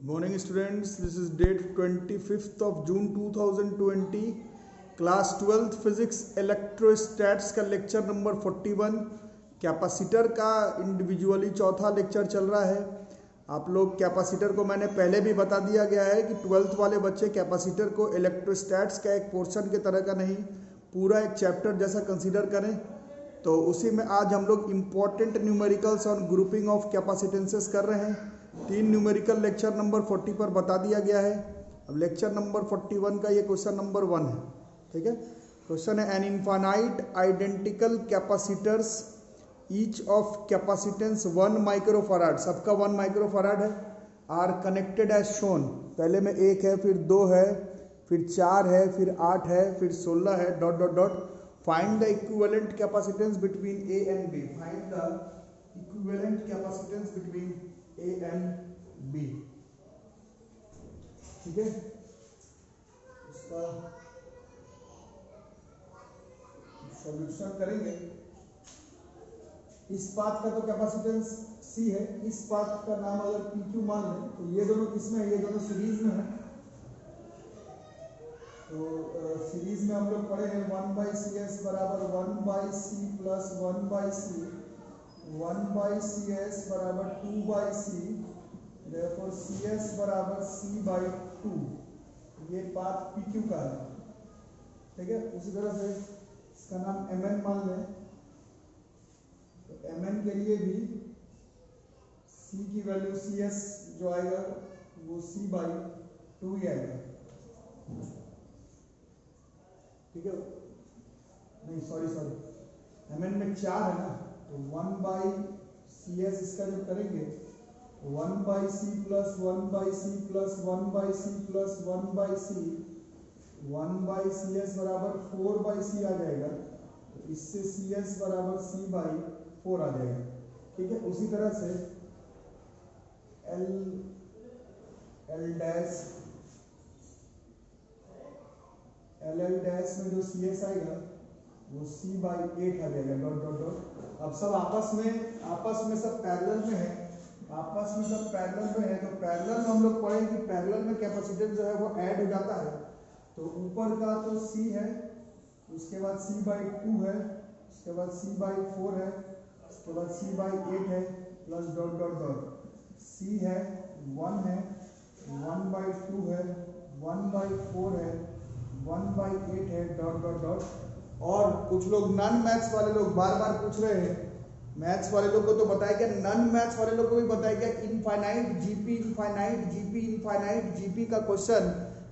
Good morning students, this is date 25th of June 2020, class 12th physics electrostatics का lecture number 41 capacitor का individually चौथा lecture चल रहा है। आप लोग कैपेसिटर को मैंने पहले भी बता दिया गया है कि 12th वाले बच्चे कैपेसिटर को इलेक्ट्रोस्टैट्स का एक पोर्शन के तरह का नहीं, पूरा एक चैप्टर जैसा कंसीडर करें। तो उसी में आज हम लोग इम्पॉर्टेंट न्यूमेरिकल्स और ग्रुपिंग ऑफ कैपेसिटेंसेस कर रहे हैं। 3 न्यूमेरिकल लेक्चर नंबर 40 पर बता दिया गया है। अब लेक्चर नंबर 41 का ये क्वेश्चन नंबर 1 है, ठीक है। क्वेश्चन है an infinite identical capacitors each of capacitance 1 microfarad, सबका 1 माइक्रोफराड है, आर कनेक्टेड एज शोन। पहले में 1 है, फिर 2 है, फिर 4 है, फिर 8 है, फिर 16 है, dot dot dot. Find the equivalent capacitance between A and B. Find the equivalent capacitance between A and B, ठीक है। इसका सॉल्यूशन करेंगे। इस पाथ का तो कैपेसिटेंस सी है, इस पाथ का नाम अगर पी क्यू मान लें तो ये दोनों किसमें है, ये दोनों सीरीज में है। तो सीरीज में हम लोग पढ़े हैं 1/cs बराबर 1/c प्लस 1/c, 1/cs बराबर 2/c, therefore cs बराबर c/2। ये पाथ pq का है, ठीक है। उसी तरह से इसका नाम mn मान लें तो mn के लिए भी c की वैल्यू cs जो आएगा वो c/2 ही आएगा, ठीक है। नहीं सॉरी mn में 4 है ना, तो 1/cs इसका जब करेंगे 1/c plus 1/c plus 1/c plus 1/c, 1/cs बराबर 4/c आ जाएगा। तो इससे cs बराबर c/4 आ जाएगा, ठीक है। उसी तरह से LL डैश में जो cs आएगा वो c/8 आ जाएगा, डॉट डॉट डॉट। अब सब आपस में सब पैरेलल में है, आपस में सब पैरेलल में है। तो पैरेलल में हम लोग पढ़े कि पैरेलल में कैपेसिटेंस जो है वो ऐड हो जाता है। तो ऊपर का तो c है, उसके बाद c/2 है, उसके बाद c/4 है, उसके बाद c/8 है, plus dot dot dot. c है 1 है, 1/2 है, 1/4 है, 1/8 है, डॉट डॉट डॉट। और कुछ लोग नॉन मैथ्स वाले लोग बार बार पूछ रहे हैं, मैथ्स वाले लोग को तो बताया गया, नॉन मैथ्स वाले लोग को भी बताया गया infinite GP, infinite GP, infinite GP का क्वेश्चन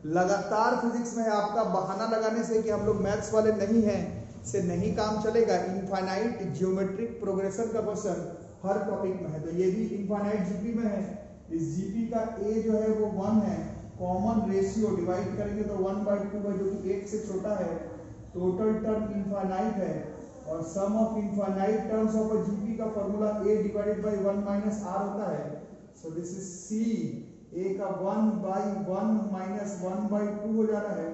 लगातार फिजिक्स में है। आपका बहाना लगाने से कि हम लोग मैथ्स वाले नहीं हैं से नहीं काम चलेगा। इनफाइनाइट जियोमेट्रिक प्रोग्रेशन का क्वेश्चन हर टॉपिक में है, तो ये भी इनफाइनाइट जीपी में है। इस जीपी का ए जो है वो 1 है, कॉमन रेशियो डिवाइड करेंगे तो 1/2 है, जो कि 1 से छोटा है। टोटल टर्म इनफाइनाइट है और sum of infinite terms of a GP का formula a divided by 1 minus r होता है। So this is c, a का 1/1 माइनस 1/2 हो जा रहा है।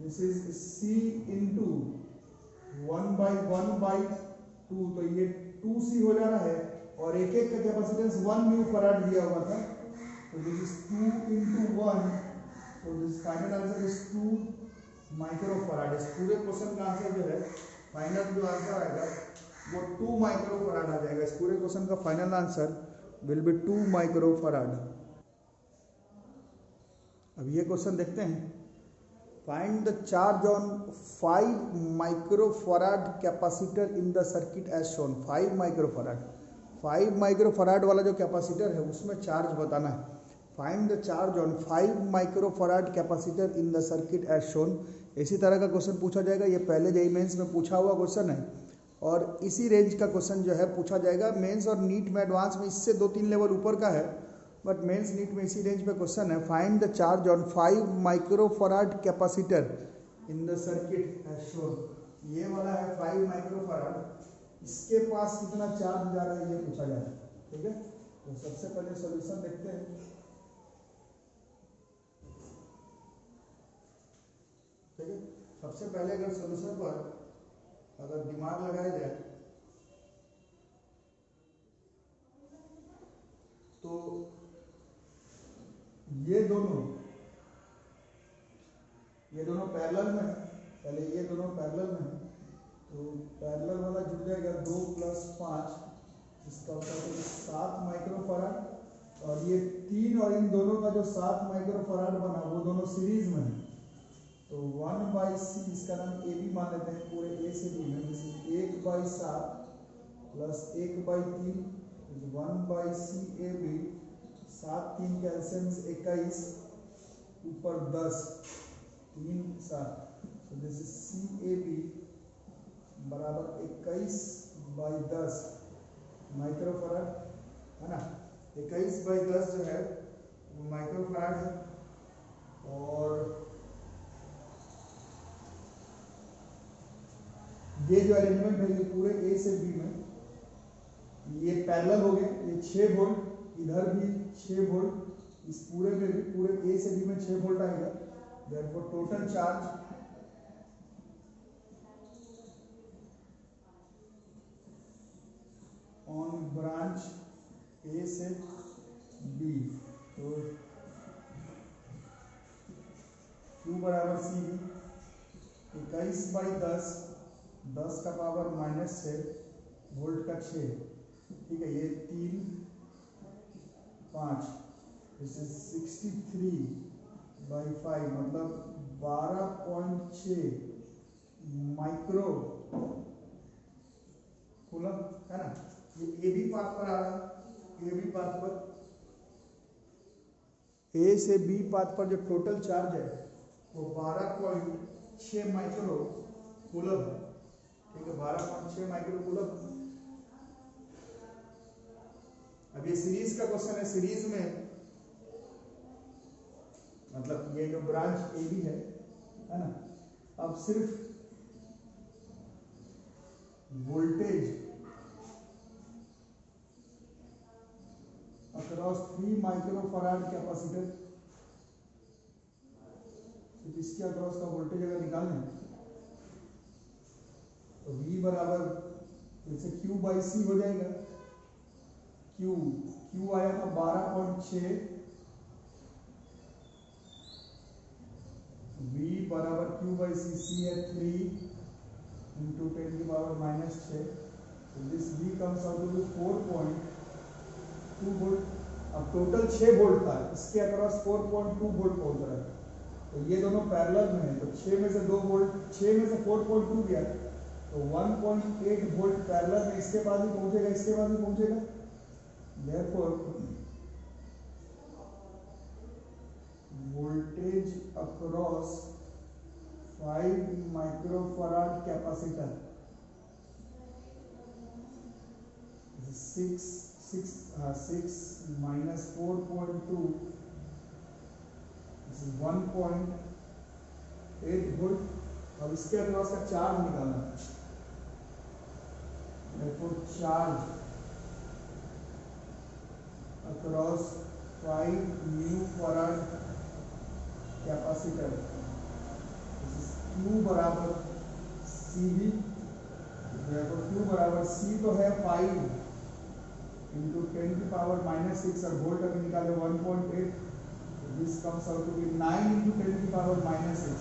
दिस इज c इनटू 1/1/2, तो ये 2c हो जा रहा है। और एक एक का कैपेसिटेंस 1 म्यू फराड दिया हुआ था, तो दिस इज 2 into 1, तो this final answer is 2 microfarad. इस पूरे क्वेश्चन का आंसर जो है, फाइनल जो आंसर आएगा वो 2 माइक्रोफराड आ जाएगा। इस पूरे क्वेश्चन का final answer will be 2 microfarad. अब ये क्वेश्चन देखते हैं। Find the charge on 5 microfarad capacitor in the circuit as shown. 5 microfarad, 5 microfarad वाला जो कैपेसिटर है उसमें चार्ज बताना है। Find the charge on 5 microfarad capacitor in the circuit as shown. इसी तरह का क्वेश्चन पूछा जाएगा, ये पहले जेईई मेंस में पूछा हुआ क्वेश्चन है और इसी रेंज का क्वेश्चन जो है पूछा जाएगा मेंस और नीट में। एडवांस में इससे 2-3 लेवल ऊपर का है, बट मेंस नीट में इसी रेंज पे क्वेश्चन है। Find the charge on 5 microfarad capacitor in the circuit as shown. ये वाला है 5 माइक्रोफराड, इसके पास कितना चार्ज जा रहा है ये पूछा जा रहा है, ठीक है। तो सबसे पहले सॉल्यूशन देखते हैं, ठीक है। सबसे पहले अगर सॉल्यूशन पर अगर दिमाग लगाया जाए तो ये दोनों पैरेलल में है, पहले ये दोनों पैरेलल में है, तो पैरेलल वाला जुड़ जाएगा 2 + 5, इसका मतलब 7 माइक्रोफराड, और ये 3 और इन दोनों का जो 7 माइक्रोफराड बना वो दोनों सीरीज में है, तो 1/c इसका नाम ए बी मान लेते हैं, पूरे ए से बी में, जैसे 1/7 plus 1/3 1/c A B, 7 3 calcium 21 ऊपर 10 3 7, तो this is C A B बराबर 21/10 माइक्रोफराड, है ना। 21/10 जो है वो माइक्रोफराड है, और ये जो अरेंजमेंट है ये पूरे ए से बी में, ये पैरेलल हो गए, ये 6 वोल्ट, इधर भी 6 वोल्ट, इस पूरे में भी पूरे ए से बी में 6 वोल्ट आएगा, therefore total charge on branch A से बी, तो Q बराबर सी बी 21/10 10 का पावर -6 वोल्ट का 6, ठीक है, ये 3 5, दिस इज 63/5 मतलब 12.6 माइक्रो कूलम, है ना। ये ए बी पाथ पर आ रहा है, ए बी पाथ पर, ए से बी पाथ पर जो टोटल चार्ज है वो 12.6 माइक्रो कूलम है, ठीक है, 12.6 माइक्रो कूलम। अब ये सीरीज का क्वेश्चन है, सीरीज में मतलब ये जो ब्रांच ए बी है ना, अब सिर्फ वोल्टेज अक्रॉस 3 माइक्रोफराड कैपेसिटर, सिर्फ इसके अक्रॉस का वोल्टेज अगर निकालना है तो V बराबर जैसे Q/C हो जाएगा, Q आया था 12.6, V बराबर Q/C, C है 3 × 10⁻⁻6, तो this V comes out to 4.2 volt. अब टोटल 6 वोल्ट था, इसके अक्रॉस 4.2 वोल्ट पहुंच रहा है, तो ये दोनों पैरेलल में है, तो 6 में से 2 वोल्ट, 6 में से 4.2 गया, तो 1.8 वोल्ट पैरेलल में इसके पास भी पहुंचेगा, इसके पास भी पहुंचेगा, therefore voltage across 5 microfarad capacitor 6 minus 4.2 this is 1.8 volt. अब इसके अक्रॉस का चार्ज निकालना है, therefore charge across 5 mu farad capacitor, Q बराबर CV, therefore Q बराबर C तो है 5 into 10⁻⁻6 और वोल्ट अभी निकाले 1.8, this comes out to be 9 into 10⁻⁻6,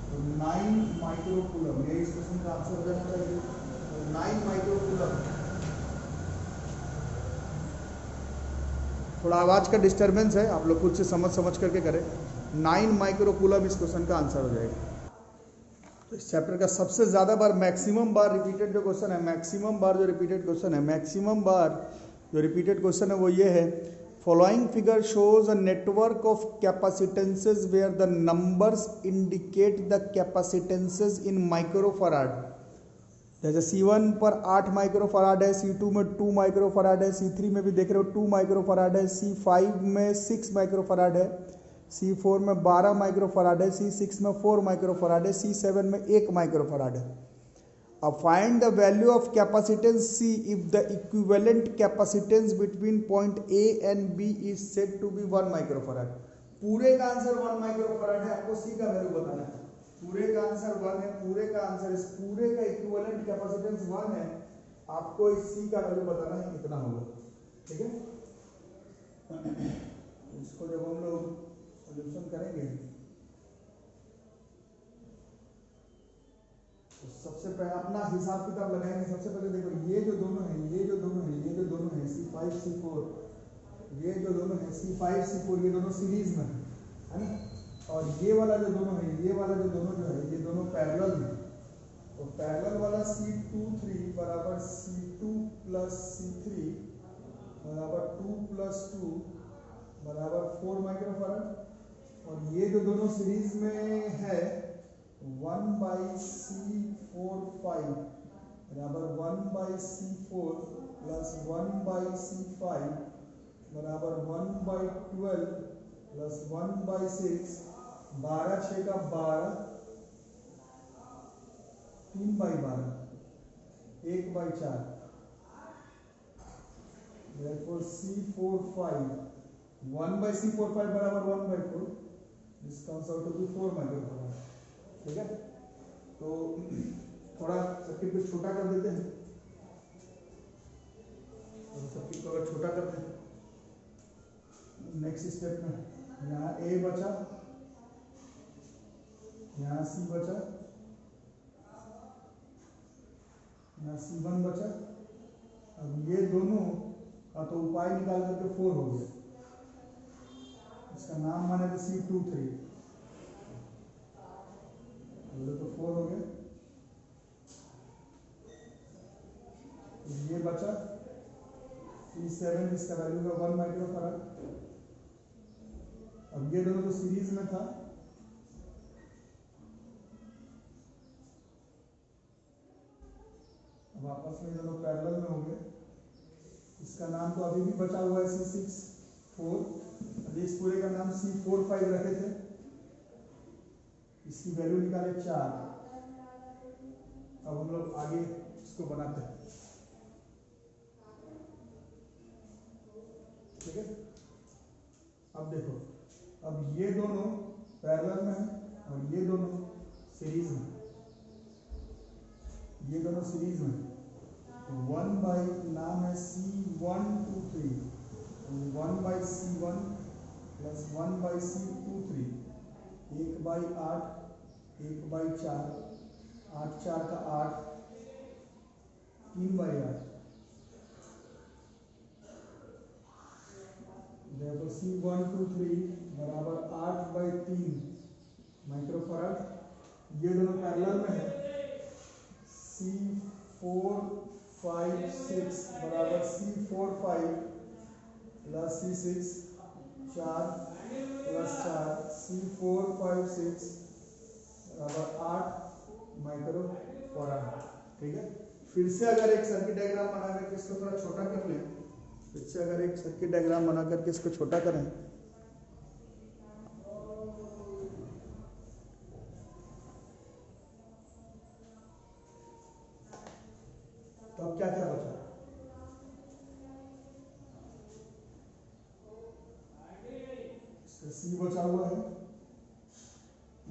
तो 9 माइक्रो कूलम, ये इस क्वेश्चन का आंसर हो जाना चाहिए, तो 9 माइक्रो कूलम। थोड़ा आवाज का डिस्टरबेंस है, आप लोग खुद से समझ करके करें, 9 माइक्रो कूलम इस क्वेश्चन का आंसर हो जाएगा। तो इस चैप्टर का सबसे ज्यादा बार मैक्सिमम बार रिपीटेड जो क्वेश्चन है, मैक्सिमम बार जो रिपीटेड क्वेश्चन है, मैक्सिमम बार जो रिपीटेड क्वेश्चन है वो ये है, following figure shows a network of capacitances where the numbers indicate the capacitances in microfarad. जैसे C1 पर 8 माइक्रोफराड है, C2 में 2 माइक्रोफराड है, C3 में भी देख रहे हो 2 माइक्रोफराड है, C5 में 6 माइक्रोफराड है, C4 में 12 माइक्रोफराड है, C6 में 4 माइक्रोफराड है, C7 में 1 माइक्रोफराड है। अब find the value of capacitance C if the equivalent capacitance between point A and B is said to be 1 microfarad. पूरे का आंसर 1 माइक्रोफराड है, आपको C का वैल्यू बताना है। पूरे का आंसर 1 है, पूरे का आंसर, इस पूरे का इक्विवेलेंट कैपेसिटेंस 1 है, आपको इस C का वैल्यू बताना है कितना होगा, ठीक है। इसको जब हम लोग करेंगे। तो सबसे पहले अपना हिसाब किताब लगाएंगे। सबसे पहले देखो ये जो दोनों है, ये जो दोनों है, ये जो दोनों है C5 C4, ये जो दोनों है C5 C4, ये दोनों सीरीज में है ना। और ये वाला जो दोनों है, ये वाला जो दोनों जो है, ये दोनों पैरेलल में। तो पैरेलल वाला C23 बराबर C2 प्लस C3 बराबर 2 प्लस 2 बराबर 4 माइक्रोफैरड। और ये जो दोनों सीरीज में है 1/C45 बराबर 1/C4 प्लस 1/C5 बराबर 1/12 प्लस 1/6, 12 6 का 12, 3/12, 1/4। therefore C45 1/C45 बराबर 1/4, this comes out to be 4 microfarad. ठीक है, तो थोड़ा सर्किट को छोटा कर देते हैं। सर्किट को अगर छोटा करते हैं नेक्स्ट स्टेप में, यहाँ A बचा, यहाँ C बचा, यहाँ C1 बचा। अब ये दोनों का तो उपाय निकाल करके 4 हो गया, इसका नाम माने तो C23, तो 4 हो गया। ये बचा C7, इसका वैल्यू का 1 माइक्रोफैरड। अब ये दोनों तो सीरीज में था, अब आपस में दोनों पैरेलल में हो गए। इसका नाम तो अभी भी बचा हुआ है C64, अभी इस पूरे का नाम C45 रखे थे। इसकी वैल्यू निकाले 4। अब हम लोग आगे इसको बनाते हैं। ठीक है, अब देखो, अब ये दोनों पैरेलल में है और ये दोनों सीरीज में, ये दोनों सीरीज में। 1 बाई नाम है C123, 1/C1 प्लस 1/C23, 1/8, 1/4, 8 4 का 8, 3/8। देखो C123 बराबर 8/3 माइक्रोफैरड। ये दोनों पैरेलल में है। C456 बराबर C45 plus C6, 4 plus 4, C456 बराबर 8 माइक्रोफैरड। ठीक है, फिर से अगर एक सर्किट डायग्राम बना करके इसको थोड़ा छोटा कर लें, फिर से अगर एक सर्किट डायग्राम बना करके इसको छोटा करें, तो अब क्या क्या बचा? C बचा हुआ है,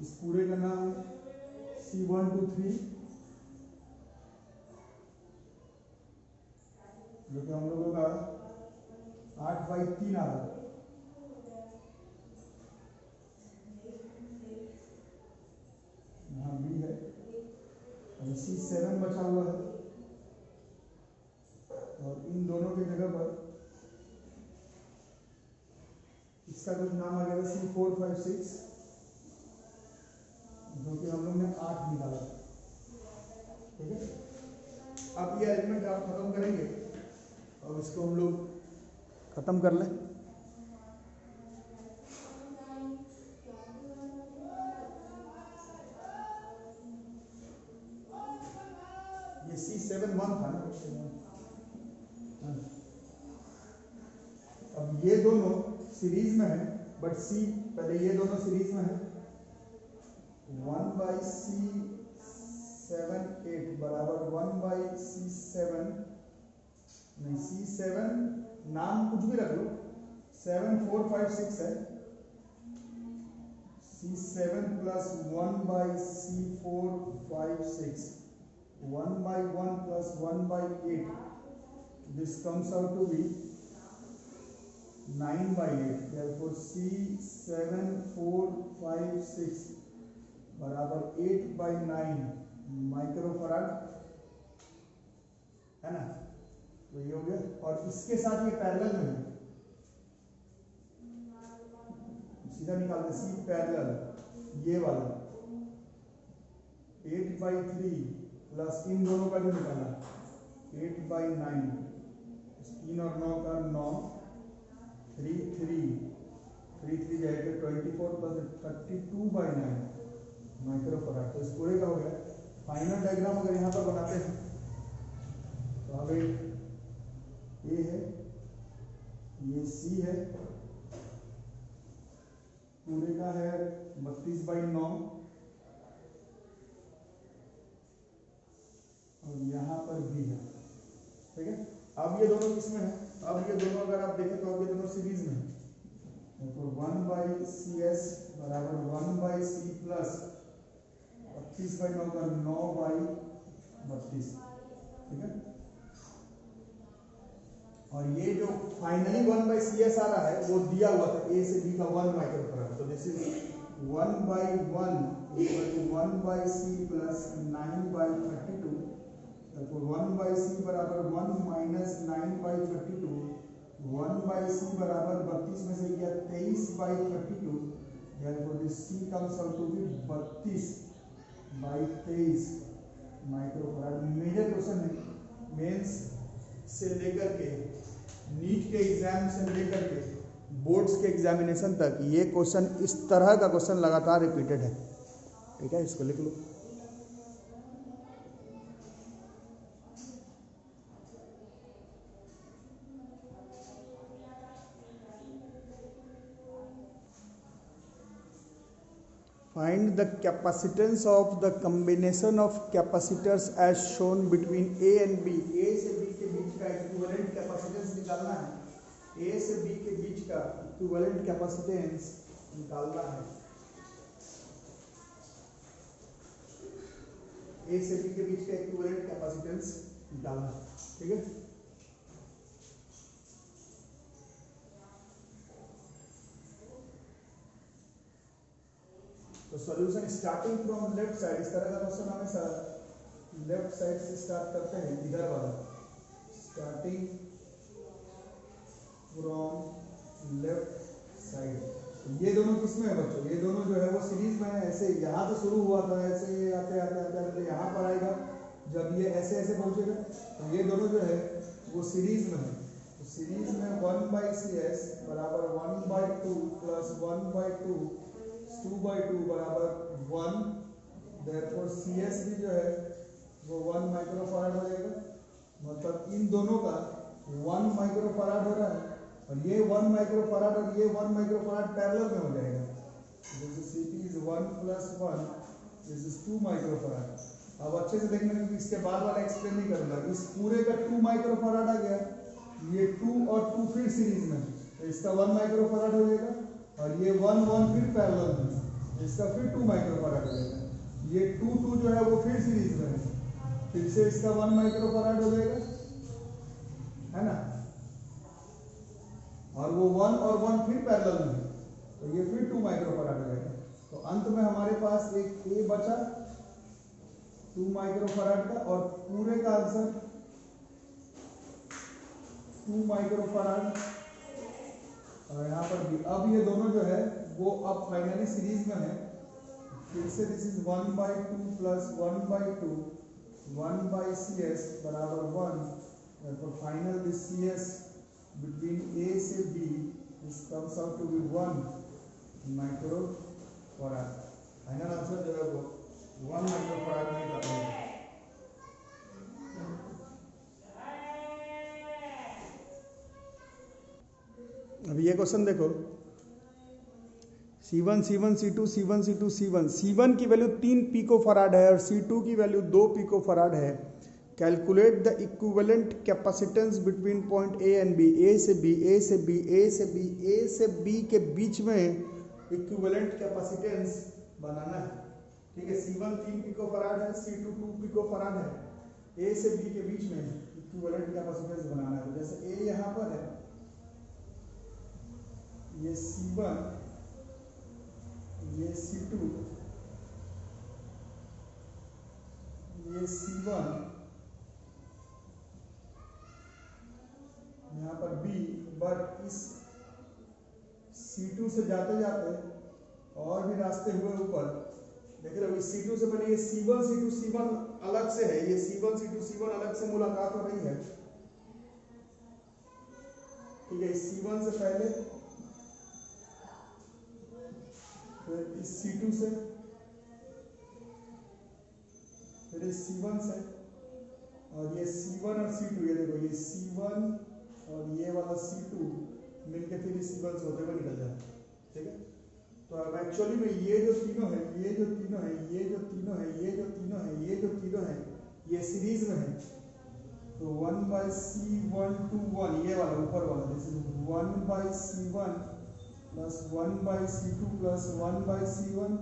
इस पूरे का नाम C123, जो कि हम लोगों का 8/3 आ रहा है। यहाँ B है और C7 बचा हुआ है, और इन दोनों की जगह पर इसका कुछ नाम आ गया C456, जो कि हम लोग ने 8 निकाला। ठीक है, अब ये एलिमेंट आप खत्म करेंगे और इसको हम लोग खत्म कर लें। ये C7 1 था ना। अब ये दोनों सीरीज में है, बट C पहले ये दोनों सीरीज में है। 1/C78 बराबर 1/C7, नहीं C7 नाम कुछ भी रख लो, 7456 है। C7 plus 1/C456, 1/1 plus 1/8, this comes out to be 9/8, therefore C7456 बराबर 8/9 माइक्रोफराड, है ना। तो ये हो गया, और इसके साथ ये पैरेलल में है, सीधा निकालते सी पैरेलल, ये वाला 8/3 प्लस इन दोनों का जो निकाला 8/9, 3 और 9 का 9, 3 जाएगा 24 प्लस 32/9 माइक्रोफराड। तो इस पूरे का हो गया। फाइनल डायग्राम अगर यहाँ पर बनाते हैं तो अब ए है, ये सी है, पूरे का है 32/9, और यहाँ पर भी है, ठीक है। अब ये दोनों किसमें है, अब ये दोनों अगर आप देखें तो अब ये दोनों सीरीज में है, तो 1/CS बराबर 1/C प्लस 32/9 का 9/32, ठीक है। और ये जो फाइनली 1/CS आ रहा है वो दिया हुआ था ए से बी का 1 माइक्रोफराड, तो this is 1/1 equal to 1/C plus 9/32, तो 1/C बराबर 1 माइनस 9/32, 1/C बराबर 32 में से गया 23/32, therefore this C comes out to be 32/23 microfarad. Major question है, मेंस से लेकर के नीट के एग्जाम से लेकर के बोर्ड्स के एग्जामिनेशन तक ये क्वेश्चन, इस तरह का क्वेश्चन लगातार रिपीटेड है, ठीक है। इसको लिख लो। Find the capacitance of the combination of capacitors as shown between A and B. A से B के बीच का इक्विवेलेंट कैपेसिटेंस निकालना है। A से B के बीच का इक्विवेलेंट कैपेसिटेंस निकालना है। A से B के बीच का इक्विवेलेंट कैपेसिटेंस निकालना है, ठीक है। तो solution starting from left side, इस तरह का क्वेश्चन हमेशा लेफ्ट साइड से स्टार्ट करते हैं, इधर वाला स्टार्टिंग फ्रॉम लेफ्ट साइड। ये दोनों किसमें है बच्चों, ये दोनों जो है वो सीरीज में है। ऐसे यहाँ से शुरू हुआ था, ऐसे ये आते आते आते आते यहाँ पर आएगा, जब ये ऐसे ऐसे पहुँचेगा तो ये दोनों जो है वो सीरीज में है। तो सीरीज में 1/CS बराबर 1/2 प्लस 1/2 2/2 बराबर 1, therefore CS भी जो है वो 1 माइक्रोफराड हो जाएगा। मतलब इन दोनों का 1 माइक्रोफराड हो रहा है, और ये 1 माइक्रोफराड और ये 1 माइक्रोफराड पैरेलल में हो जाएगा। This CP is 1 + 1, this is 2 microfarad. अब अच्छे से देखना, क्योंकि इसके बाद वाला एक्सप्लेन नहीं करूंगा। इस पूरे का 2 माइक्रोफराड आ गया, ये 2 और 2 फिर सीरीज में, तो इसका 1 माइक्रोफराड हो जाएगा, और ये 1 फिर पैरेलल में, इसका फिर 2 माइक्रोफराड हो जाएगा। ये 2 जो है वो फिर सीरीज में है, फिर से इसका 1 माइक्रोफराड हो जाएगा, है ना। और वो 1 और 1 फिर पैरेलल में, तो ये फिर 2 माइक्रोफराड हो जाएगा। तो अंत में हमारे पास एक ए बचा 2 माइक्रोफराड का, और पूरे का आंसर 2 माइक्रोफराड। और यहाँ पर भी अब ये दोनों जो है वो अब फाइनली सीरीज में है। फिर से दिस इज 1/2 प्लस 1/2 1/CS बराबर 1, therefore final this CS between A से B this comes out to be 1 microfarad. Final answer जो है वो 1 माइक्रोफराड में निकलता है। अब ये क्वेश्चन देखो, C1 C2 C1 C2 C1, C1 की वैल्यू 3 पिकोफराड है और C2 की वैल्यू 2 पिकोफराड है। Calculate the equivalent capacitance between point A and B, A से B, A से B, A से B, A से B के बीच में इक्विवेलेंट कैपेसिटेंस बनाना है, ठीक है। C1 3 पिकोफराड है, C2 2 पिकोफराड है, A से B के बीच में इक्विवेलेंट कैपेसिटेंस बनाना है। तो जैसे A यहाँ पर है, ये C1, ये C2, ये C1, यहाँ पर B, बट इस C2 से जाते जाते और भी रास्ते हुए ऊपर, देख रहे हो इस C2 से पहले ये C1 C2 C1 अलग से है, ये C1 C2 C1 अलग से मुलाकात हो रही है, ठीक है। इस C1 से पहले, फिर इस C2 से, फिर इस C1 से, और ये C1 और C2, ये देखो ये C1 और ये वाला C2 मिलके फिर इस C1 से होते हुए निकल जाए, ठीक है। तो अब एक्चुअली में ये जो तीनों है, ये जो तीनों है, ये जो तीनों है, ये जो तीनों है, ये जो तीनों है, ये सीरीज में है। तो 1/C1 ये वाला ऊपर वाला, this is 1/C1 plus 1/C2 plus 1/C1,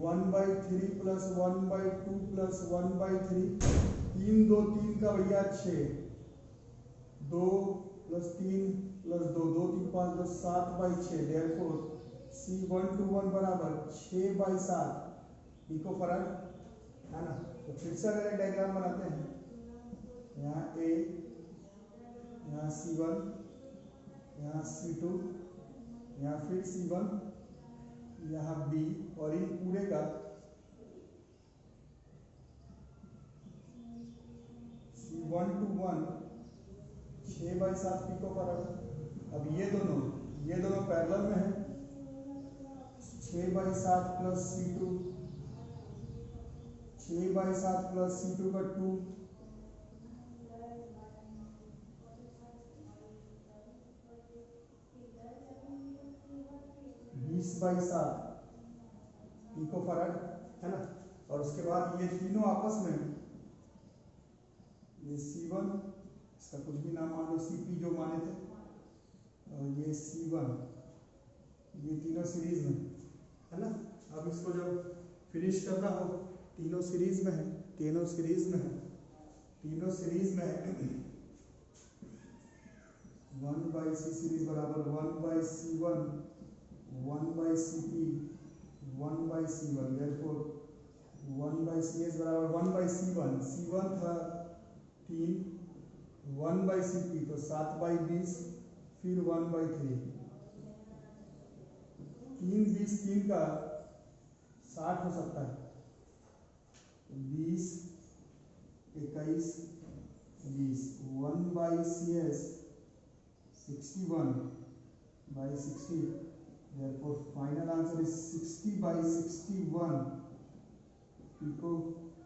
1/3 plus 1/2 plus 1/3, 3 2 3 का भैया 6, 2 प्लस 3 प्लस 2, 2 3 5 2 7/6, देयरफॉर C121 बराबर 6/7 पिको फराड, है ना। तो फिर से अगर एक डायग्राम बनाते हैं, यहाँ A, यहाँ C1, यहाँ C2, यहाँ फिर C1, यहाँ B, और इन पूरे का C121 6/7 पिको फराड। अब ये दोनों पैरेलल में है, 6/7 प्लस C2, 6/7 प्लस C2 का 2, 20/7 पिको फराड, है ना। और उसके बाद ये तीनों आपस में, ये C1, इसका कुछ भी नाम मान लो, CP जो माने थे, और ये C1, ये तीनों सीरीज में, है ना। अब इसको जब फिनिश करना हो, तीनों सीरीज में है, तीनों सीरीज में है, तीनों सीरीज में है, 1/C सीरीज बराबर 1/C1 1/CP 1/C1, therefore 1/CS बराबर 1/C1, C1 था 3, 1/CP तो 7/20, फिर 1/3, 3 20 3 का 60 हो सकता है, 20 21 20, 1/CS 61/60, therefore final answer is 60/61 pico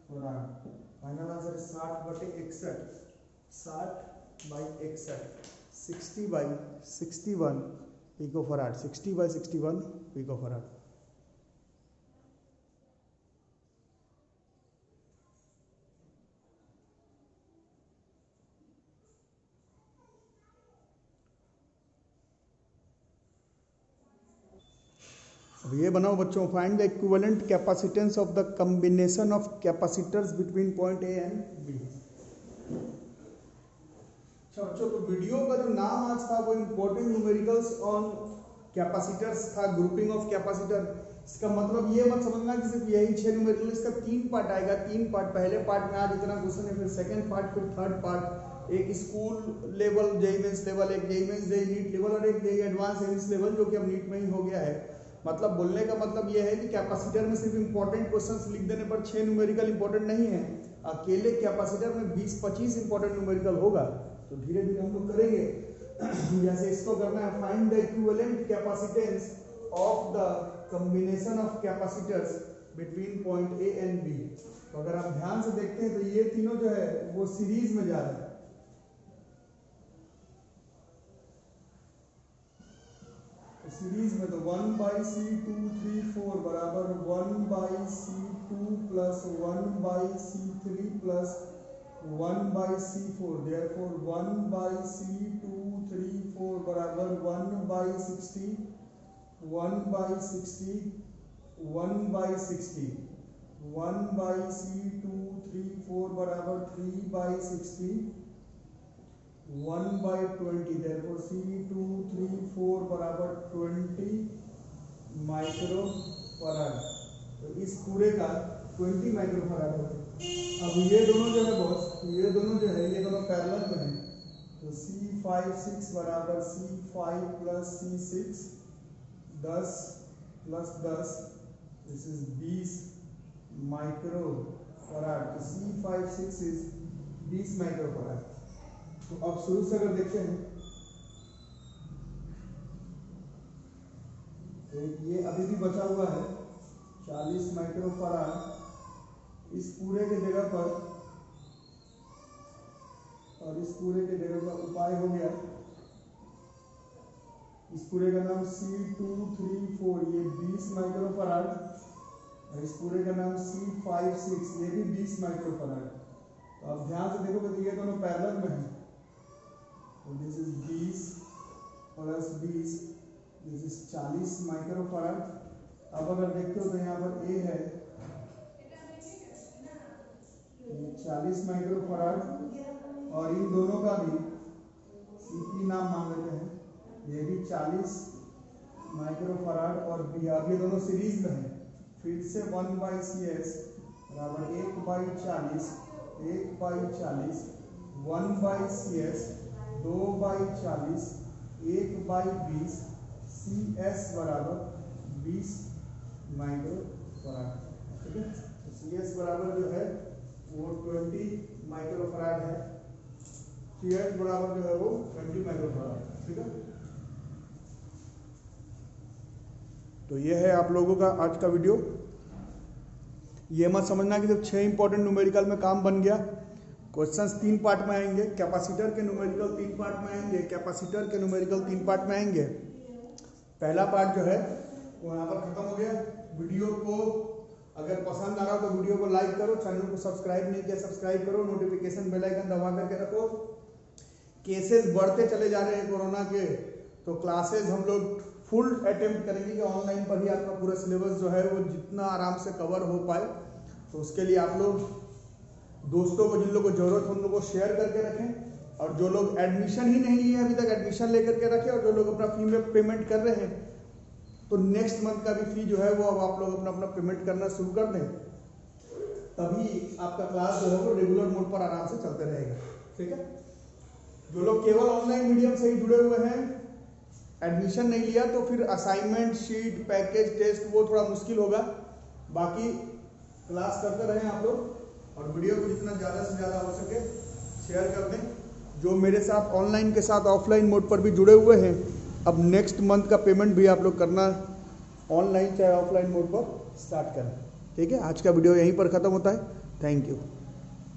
farad. Final answer है 60/61, 60/61, 60/61 पिको फराड, 60/61 पिको फराड। अब ये बनाओ बच्चों, find the equivalent capacitance of the combination of capacitors between point A and B. अच्छा बच्चों, तो वीडियो का जो नाम आज था वो इम्पोर्टेंट न्यूमेरिकल्स ऑन कैपेसिटर्स था, ग्रुपिंग ऑफ कैपेसिटर। इसका मतलब ये मत समझना कि सिर्फ यही 6 न्यूमेरिकल, इसका 3 पार्ट आएगा, 3 पार्ट। पहले पार्ट में आज इतना क्वेश्चन है, फिर सेकंड पार्ट, फिर थर्ड पार्ट, एक school level JEE Mains level, एक JEE Mains JEE NEET level, और एक जेईई एडवांस एंट्रेंस लेवल, जो कि अब नीट में ही हो गया है। मतलब बोलने का मतलब यह है कि कैपेसिटर में सिर्फ इंपॉर्टेंट क्वेश्चंस लिख देने पर 6 न्यूमेरिकल इंपॉर्टेंट नहीं है, अकेले कैपेसिटर में 20-25 इंपॉर्टेंट न्यूमेरिकल होगा। तो धीरे धीरे हम लोग करेंगे। जैसे इसको करना है, find the equivalent capacitance of the combination of capacitors between point A and B. तो अगर आप ध्यान से देखते हैं तो ये तीनों जो है वो सीरीज में जा रहे हैं। सीरीज में तो 1/C234 बराबर 1/C2 plus 1/C3 plus 1/C4, therefore 1/C234 बराबर 1/60, 1/60, 1/60, 1/C234 बराबर 3/60, 1/20, therefore C2 3 4 बराबर 20 माइक्रोफराड। तो इस पूरे का 20 माइक्रोफराड होगा। अब ये दोनों जो है बॉस, ये दोनों जो है ये दोनों पैरेलल में हैं, तो C5 6 बराबर C5 plus C6 10 plus 10, this is 20 microfarad. तो C5 6 इज 20 माइक्रोफराड। तो अब शुरू से अगर देखते हैं तो ये अभी भी बचा हुआ है 40 माइक्रोफराड इस पूरे के जगह पर, और इस पूरे के जगह पर उपाय हो गया। इस पूरे का नाम C2 3 4 ये 20 माइक्रोफराड, और इस पूरे का नाम C5 6 ये भी 20 माइक्रोफराड। तो अब ध्यान से देखोगे तो ये दोनों पैरेलल में हैं। तो this is 20 plus 20, this is 40 microfarad. अब अगर देखते हो तो यहाँ पर ए है, ये 40 माइक्रोफराड, और इन दोनों का भी सीपी नाम मान लेते हैं, ये भी 40 माइक्रोफराड, और बी। अब ये दोनों सीरीज में हैं, फिर से 1/CS बराबर 1/40, 1/40, 1/CS 2/40, 1/20, CS बराबर 20 माइक्रोफराड। ठीक है, तो CS बराबर जो है वो 20 माइक्रोफराड है, CS बराबर जो है वो 20 माइक्रोफराड। ठीक है, तो ये है आप लोगों का आज का वीडियो। ये मत समझना कि सिर्फ 6 इंपॉर्टेंट न्यूमेरिकल में काम बन गया। क्वेश्चंस 3 पार्ट में आएंगे, कैपेसिटर के न्यूमेरिकल 3 पार्ट में आएंगे, कैपेसिटर के न्यूमेरिकल 3 पार्ट में आएंगे। पहला पार्ट जो है वो यहाँ पर खत्म हो गया। वीडियो को अगर पसंद आ रहा हो तो वीडियो को लाइक करो, चैनल को सब्सक्राइब नहीं किया सब्सक्राइब करो, नोटिफिकेशन बेल आइकन दबा करके रखो। केसेस बढ़ते चले जा रहे हैं कोरोना के, तो क्लासेस हम लोग फुल अटेम्प्ट करेंगे कि ऑनलाइन पर ही आपका पूरा सिलेबस जो है वो जितना आराम से कवर हो पाए। तो उसके लिए आप लोग दोस्तों को, जिन लोगों को जरूरत हो उन लोगों को शेयर करके रखें, और जो लोग एडमिशन ही नहीं लिए अभी तक एडमिशन लेकर के रखें, और जो लोग अपना फी में पेमेंट कर रहे हैं तो नेक्स्ट मंथ का भी फी जो है वो अब आप लोग अपना अपना पेमेंट करना शुरू कर दें, तभी आपका क्लास जो है वो रेगुलर मोड पर आराम से चलते रहेगा। ठीक है, जो लोग केवल ऑनलाइन मीडियम से ही जुड़े हुए हैं, एडमिशन नहीं लिया, तो फिर असाइनमेंट शीट पैकेज टेस्ट वो थोड़ा मुश्किल होगा। बाकी क्लास करते रहें आप लोग, और वीडियो को जितना ज़्यादा से ज़्यादा हो सके शेयर कर दें। जो मेरे साथ ऑनलाइन के साथ ऑफलाइन मोड पर भी जुड़े हुए हैं, अब नेक्स्ट मंथ का पेमेंट भी आप लोग करना ऑनलाइन चाहे ऑफलाइन मोड पर स्टार्ट करें। ठीक है, आज का वीडियो यहीं पर ख़त्म होता है। Thank you.